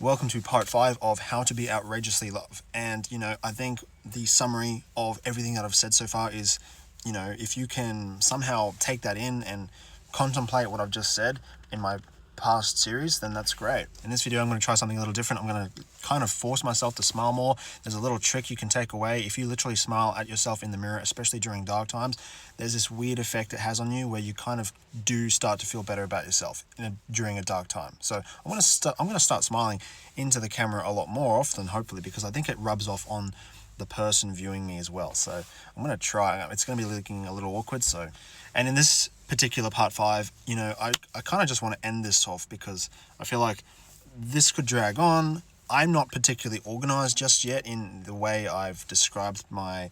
Welcome to part 5 of How to Be Outrageously Loved. And, I think the summary of everything that I've said so far is, if you can somehow take that in and contemplate what I've just said in my past series, then that's great. In this video, I'm going to try something a little different. I'm going to kind of force myself to smile more. There's a little trick you can take away. If you literally smile at yourself in the mirror, especially during dark times, there's this weird effect it has on you where you kind of do start to feel better about yourself during a dark time. So I'm going to start smiling into the camera a lot more often, hopefully, because I think it rubs off on the person viewing me as well. So I'm going to try. It's going to be looking a little awkward. And in this particular part 5, I kind of just want to end this off because I feel like this could drag on. I'm not particularly organized just yet in the way I've described my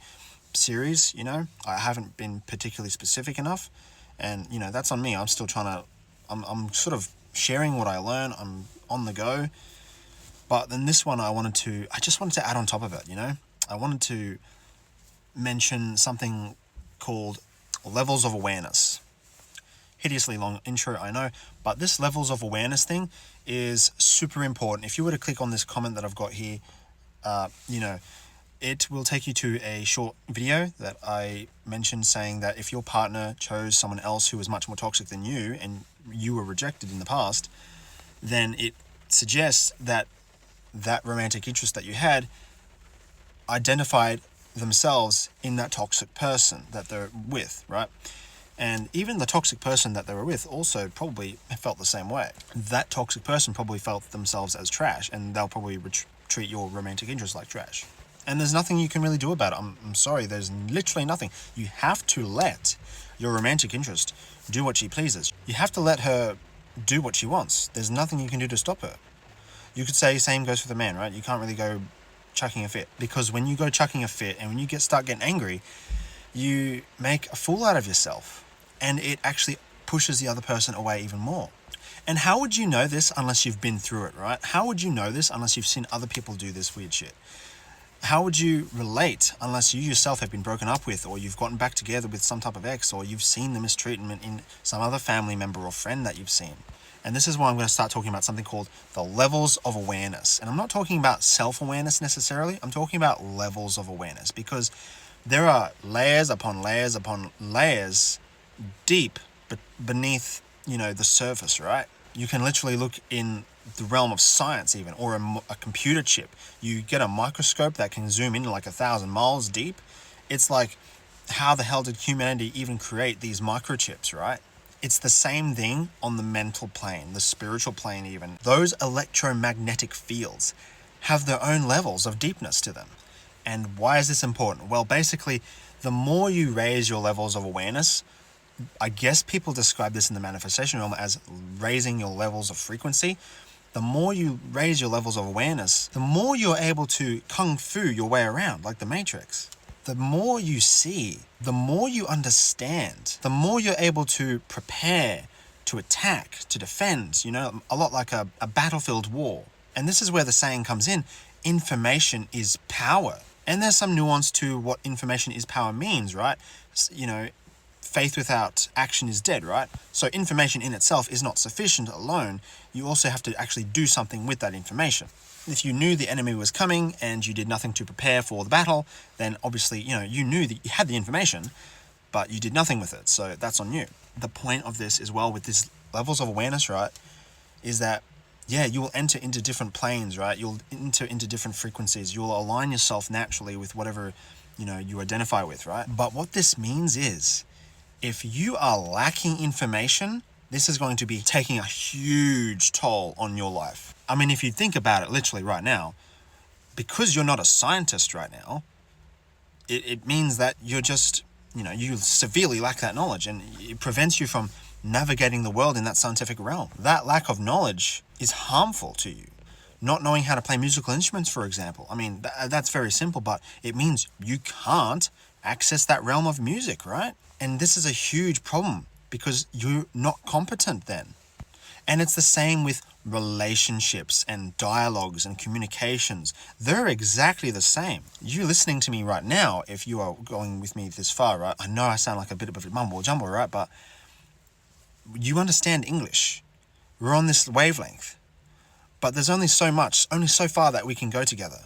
series. I haven't been particularly specific enough, and that's on me. I'm still I'm sort of sharing what I learn. I'm on the go. But then this one, I just wanted to add on top of it, I wanted to mention something called levels of awareness. Hideously long intro, I know, but this levels of awareness thing is super important. If you were to click on this comment that I've got here, it will take you to a short video that I mentioned saying that if your partner chose someone else who was much more toxic than you and you were rejected in the past, then it suggests that romantic interest that you had identified themselves in that toxic person that they're with, right? And even the toxic person that they were with also probably felt the same way. That toxic person probably felt themselves as trash, and they'll probably treat your romantic interest like trash. And there's nothing you can really do about it. I'm sorry, there's literally nothing. You have to let your romantic interest do what she pleases. You have to let her do what she wants. There's nothing you can do to stop her. You could say same goes for the man, right? You can't really go chucking a fit, because when you go chucking a fit and when you start getting angry, you make a fool out of yourself, and it actually pushes the other person away even more. And how would you know this unless you've been through it, right? How would you know this unless you've seen other people do this weird shit? How would you relate unless you yourself have been broken up with, or you've gotten back together with some type of ex, or you've seen the mistreatment in some other family member or friend that you've seen? And this is why I'm going to start talking about something called the levels of awareness. And I'm not talking about self-awareness necessarily. I'm talking about levels of awareness, because there are layers upon layers upon layers deep beneath, the surface, right? You can literally look in the realm of science even, or a computer chip. You get a microscope that can zoom in like 1,000 miles deep. It's like, how the hell did humanity even create these microchips, right? It's the same thing on the mental plane, the spiritual plane even. Those electromagnetic fields have their own levels of deepness to them. And why is this important? Well, basically, the more you raise your levels of awareness, I guess people describe this in the manifestation realm as raising your levels of frequency. The more you raise your levels of awareness, the more you're able to kung fu your way around, like the Matrix. The more you see, the more you understand, the more you're able to prepare, to attack, to defend, a lot like a battlefield war. And this is where the saying comes in, information is power. And there's some nuance to what information is power means, right? Faith without action is dead, right? So information in itself is not sufficient alone. You also have to actually do something with that information. If you knew the enemy was coming and you did nothing to prepare for the battle, then obviously, you knew that you had the information, but you did nothing with it. So that's on you. The point of this as well with these levels of awareness, right, is that, you will enter into different planes, right? You'll enter into different frequencies. You'll align yourself naturally with whatever, you identify with, right? But what this means is, if you are lacking information, this is going to be taking a huge toll on your life. I mean, if you think about it literally right now, because you're not a scientist right now, it means that you're just, you severely lack that knowledge, and it prevents you from navigating the world in that scientific realm. That lack of knowledge is harmful to you. Not knowing how to play musical instruments, for example. I mean, that's very simple, but it means you can't access that realm of music, right? And this is a huge problem because you're not competent then. And it's the same with relationships and dialogues and communications. They're exactly the same. You listening to me right now, if you are going with me this far, right? I know I sound like a bit of a mumble jumble, right? But you understand English. We're on this wavelength. But there's only so much, only so far that we can go together.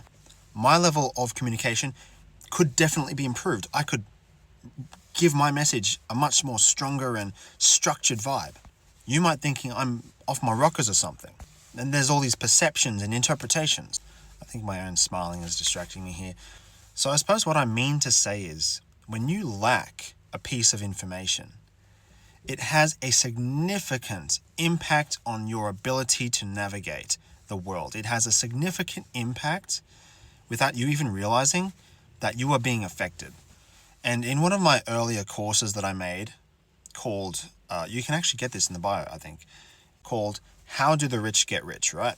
My level of communication could definitely be improved. I could give my message a much more stronger and structured vibe. You might thinking I'm off my rockers or something. And there's all these perceptions and interpretations. I think my own smiling is distracting me here. So I suppose what I mean to say is, when you lack a piece of information, it has a significant impact on your ability to navigate the world. It has a significant impact without you even realizing that you are being affected. And in one of my earlier courses that I made called, you can actually get this in the bio, I think, called How Do the Rich Get Rich, right?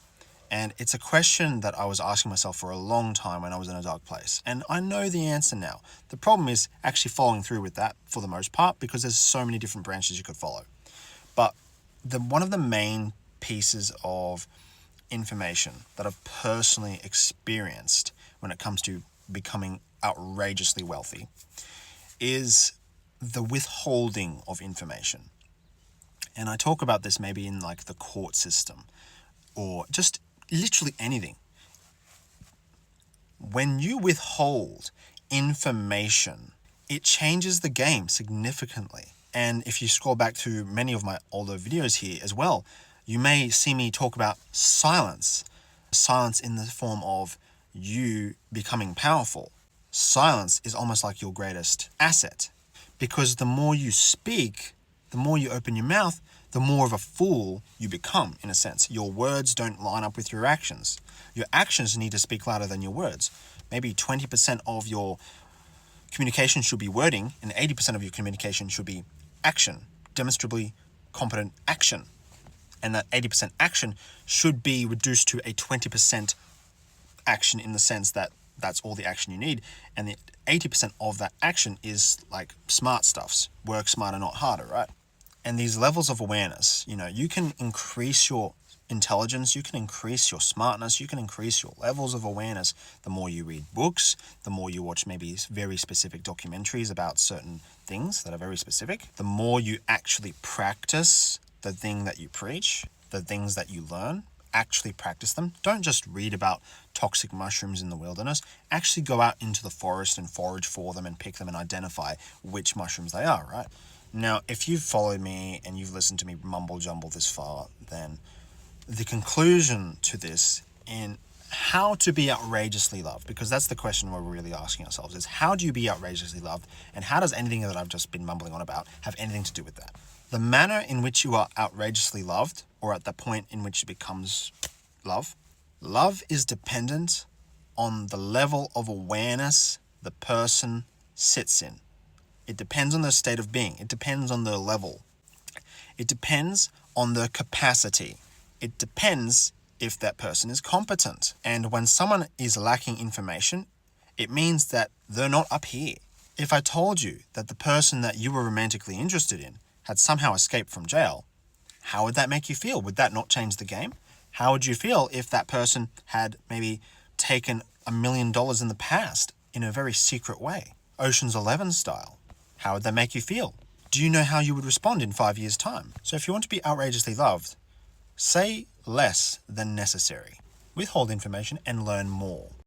And it's a question that I was asking myself for a long time when I was in a dark place. And I know the answer now. The problem is actually following through with that for the most part, because there's so many different branches you could follow. But one of the main pieces of information that I've personally experienced when it comes to becoming outrageously wealthy is the withholding of information. And I talk about this maybe in like the court system or just literally anything. When you withhold information, it changes the game significantly. And if you scroll back to many of my older videos here as well, you may see me talk about silence. Silence in the form of you becoming powerful. Silence is almost like your greatest asset, because the more you speak, the more you open your mouth, the more of a fool you become, in a sense. Your words don't line up with your actions. Your actions need to speak louder than your words. Maybe 20% of your communication should be wording, and 80% of your communication should be action, demonstrably competent action. And that 80% action should be reduced to a 20% action, in the sense that that's all the action you need. And the 80% of that action is like smart stuffs. Work smarter, not harder, right? And these levels of awareness, you can increase your intelligence, you can increase your smartness, you can increase your levels of awareness the more you read books, the more you watch maybe very specific documentaries about certain things that are very specific, the more you actually practice the thing that you preach, the things that you learn. Actually practice them. Don't just read about toxic mushrooms in the wilderness. Actually go out into the forest and forage for them and pick them and identify which mushrooms they are, right? Now, if you've followed me and you've listened to me mumble jumble this far, then the conclusion to this in how to be outrageously loved, because that's the question we're really asking ourselves, is how do you be outrageously loved, and how does anything that I've just been mumbling on about have anything to do with that? The manner in which you are outrageously loved, or at the point in which it becomes love is dependent on the level of awareness the person sits in. It depends on their state of being. It depends on their level. It depends on their capacity. It depends if that person is competent. And when someone is lacking information, it means that they're not up here. If I told you that the person that you were romantically interested in had somehow escaped from jail, how would that make you feel? Would that not change the game? How would you feel if that person had maybe taken $1 million in the past in a very secret way, Ocean's 11 style? How would that make you feel? Do you know how you would respond in 5 years' time? So if you want to be outrageously loved, say less than necessary. Withhold information and learn more.